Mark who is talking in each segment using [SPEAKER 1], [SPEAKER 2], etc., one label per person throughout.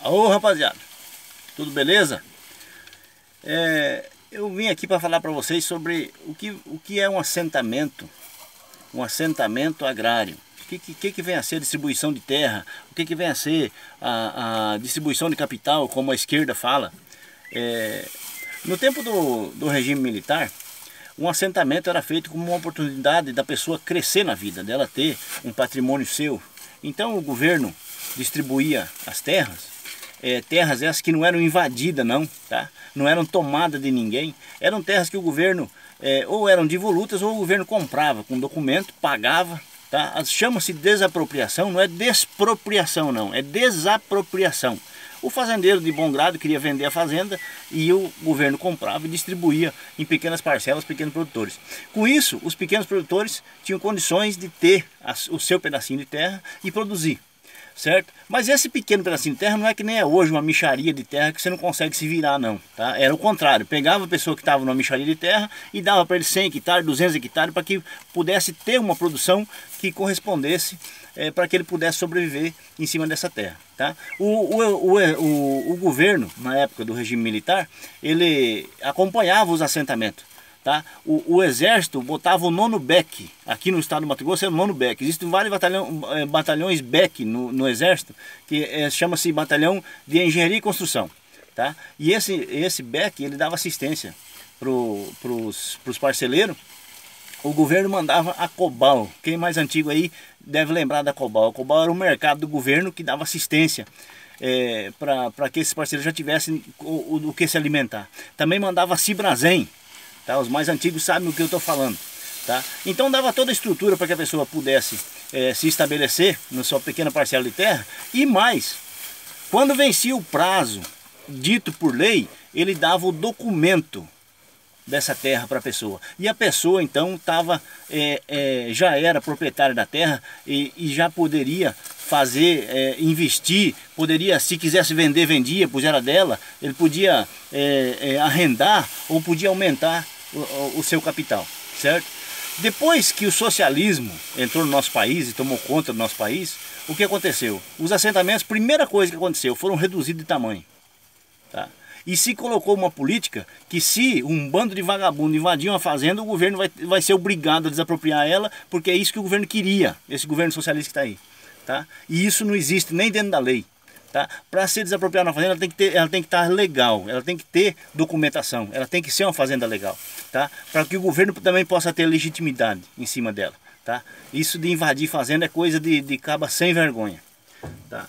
[SPEAKER 1] Ô rapaziada, tudo beleza? Eu vim aqui para falar para vocês sobre o que é um assentamento agrário. O que vem a ser a distribuição de terra, o que vem a ser a distribuição de capital, como a esquerda fala. No tempo do regime militar, um assentamento era feito como uma oportunidade da pessoa crescer na vida, dela ter um patrimônio seu. Então o governo distribuía as terras, terras essas que não eram invadidas não, tá? Não eram tomadas de ninguém, eram terras que o governo ou eram devolutas ou o governo comprava com documento, pagava, tá? Chama-se desapropriação, não é despropriação não, é desapropriação. O fazendeiro de bom grado queria vender a fazenda e o governo comprava e distribuía em pequenas parcelas, pequenos produtores. Com isso, os pequenos produtores tinham condições de ter o seu pedacinho de terra e produzir, certo? Mas esse pequeno pedacinho de terra não é que nem é hoje uma mixaria de terra que você não consegue se virar não, tá? Era o contrário, pegava a pessoa que estava numa mixaria de terra e dava para ele 100 hectares, 200 hectares para que pudesse ter uma produção que correspondesse para que ele pudesse sobreviver em cima dessa terra, tá? O governo, na época do regime militar, ele acompanhava os assentamentos. Tá? O exército botava o 9º BEC, aqui no estado do Mato Grosso é o 9º BEC. Existem vários batalhões BEC no exército, que chama-se Batalhão de Engenharia e Construção. Tá? E esse BEC ele dava assistência para os parceleiros. O governo mandava a Cobal. Quem mais antigo aí deve lembrar da Cobal. A Cobal era o mercado do governo que dava assistência para que esses parceiros já tivessem o que se alimentar. Também mandava a Cibrazen. Tá? Os mais antigos sabem o que eu estou falando. Tá? Então dava toda a estrutura para que a pessoa pudesse se estabelecer na sua pequena parcela de terra. E mais, quando vencia o prazo dito por lei, ele dava o documento dessa terra para a pessoa. E a pessoa então já era proprietária da terra e já poderia fazer, investir, poderia, se quisesse vender, vendia, pois era dela, ele podia arrendar ou podia aumentar o seu capital, certo? Depois que o socialismo entrou no nosso país e tomou conta do nosso país, o que aconteceu? Os assentamentos, primeira coisa que aconteceu, foram reduzidos de tamanho, tá? E se colocou uma política que se um bando de vagabundo invadir uma fazenda, o governo vai ser obrigado a desapropriar ela, porque é isso que o governo queria, esse governo socialista que está aí, tá? E isso não existe nem dentro da lei. Tá? Para ser desapropriada na fazenda, ela tem que estar legal, ela tem que ter documentação, ela tem que ser uma fazenda legal, tá? Para que o governo também possa ter legitimidade em cima dela, tá? Isso de invadir fazenda é coisa de caba sem vergonha, tá?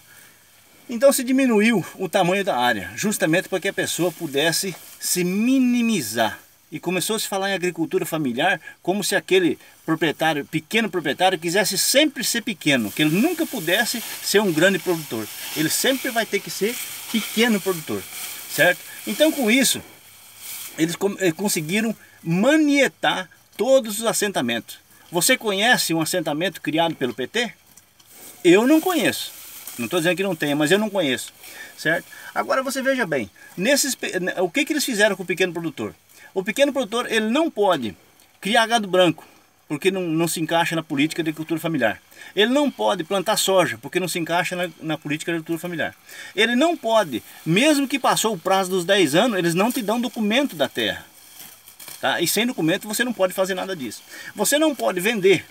[SPEAKER 1] Então se diminuiu o tamanho da área, justamente para que a pessoa pudesse se minimizar. E começou a se falar em agricultura familiar como se aquele proprietário, pequeno proprietário, quisesse sempre ser pequeno, que ele nunca pudesse ser um grande produtor. Ele sempre vai ter que ser pequeno produtor, certo? Então com isso, eles conseguiram manietar todos os assentamentos. Você conhece um assentamento criado pelo PT? Eu não conheço. Não estou dizendo que não tenha, mas eu não conheço, certo? Agora você veja bem, o que eles fizeram com o pequeno produtor? O pequeno produtor ele não pode criar gado branco, porque não se encaixa na política de agricultura familiar. Ele não pode plantar soja, porque não se encaixa na política de agricultura familiar. Ele não pode, mesmo que passou o prazo dos 10 anos, eles não te dão documento da terra. Tá? E sem documento você não pode fazer nada disso. Você não pode vender.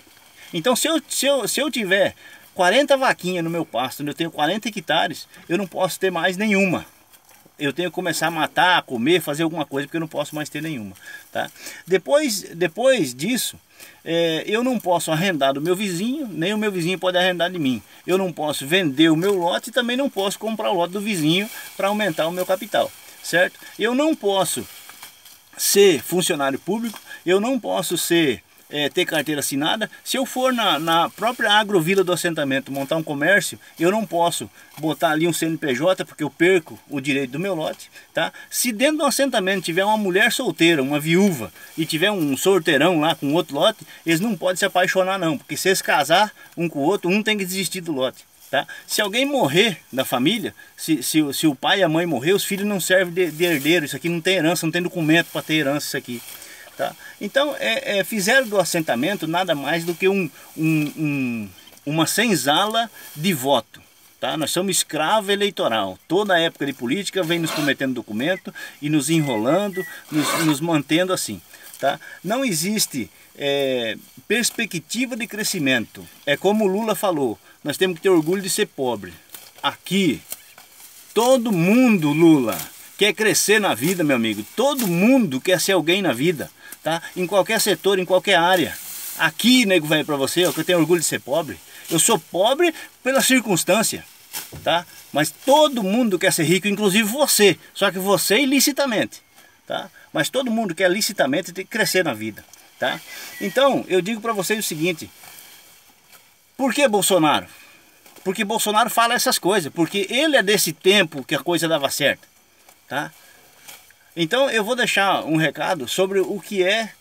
[SPEAKER 1] Então se eu tiver 40 vaquinhas no meu pasto, onde eu tenho 40 hectares, eu não posso ter mais nenhuma. Eu tenho que começar a matar, a comer, fazer alguma coisa, porque eu não posso mais ter nenhuma. Tá? Depois disso, eu não posso arrendar do meu vizinho, nem o meu vizinho pode arrendar de mim. Eu não posso vender o meu lote e também não posso comprar o lote do vizinho para aumentar o meu capital, certo? Eu não posso ser funcionário público, eu não posso ter carteira assinada. Se eu for na própria agrovila do assentamento montar um comércio, eu não posso botar ali um CNPJ porque eu perco o direito do meu lote, tá? Se dentro do assentamento tiver uma mulher solteira, uma viúva e tiver um solteirão lá com outro lote, eles não podem se apaixonar não, porque se eles casar um com o outro, um tem que desistir do lote, tá? Se alguém morrer da família, se o pai e a mãe morrer, os filhos não servem de herdeiro, isso aqui não tem herança, não tem documento para ter herança isso aqui. Tá? Então fizeram do assentamento nada mais do que uma senzala de voto. Tá? Nós somos escravo eleitoral. Toda a época de política vem nos prometendo documento e nos enrolando, nos mantendo assim. Tá? Não existe perspectiva de crescimento. É como o Lula falou, nós temos que ter orgulho de ser pobre. Aqui, todo mundo, Lula, quer crescer na vida, meu amigo. Todo mundo quer ser alguém na vida. Tá? Em qualquer setor, em qualquer área. Aqui, nego velho, para você, ó, que eu tenho orgulho de ser pobre. Eu sou pobre pela circunstância, tá? Mas todo mundo quer ser rico, inclusive você. Só que você ilicitamente, tá? Mas todo mundo quer licitamente ter que crescer na vida, tá? Então, eu digo para vocês o seguinte. Por que Bolsonaro? Porque Bolsonaro fala essas coisas. Porque ele é desse tempo que a coisa dava certo, tá? Então, eu vou deixar um recado sobre o que é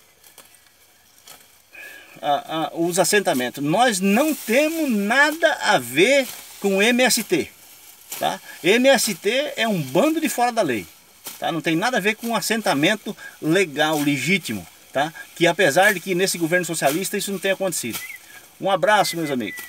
[SPEAKER 1] os assentamentos. Nós não temos nada a ver com o MST, tá? MST é um bando de fora da lei, tá? Não tem nada a ver com um assentamento legal, legítimo, tá? Que apesar de que nesse governo socialista isso não tenha acontecido. Um abraço, meus amigos.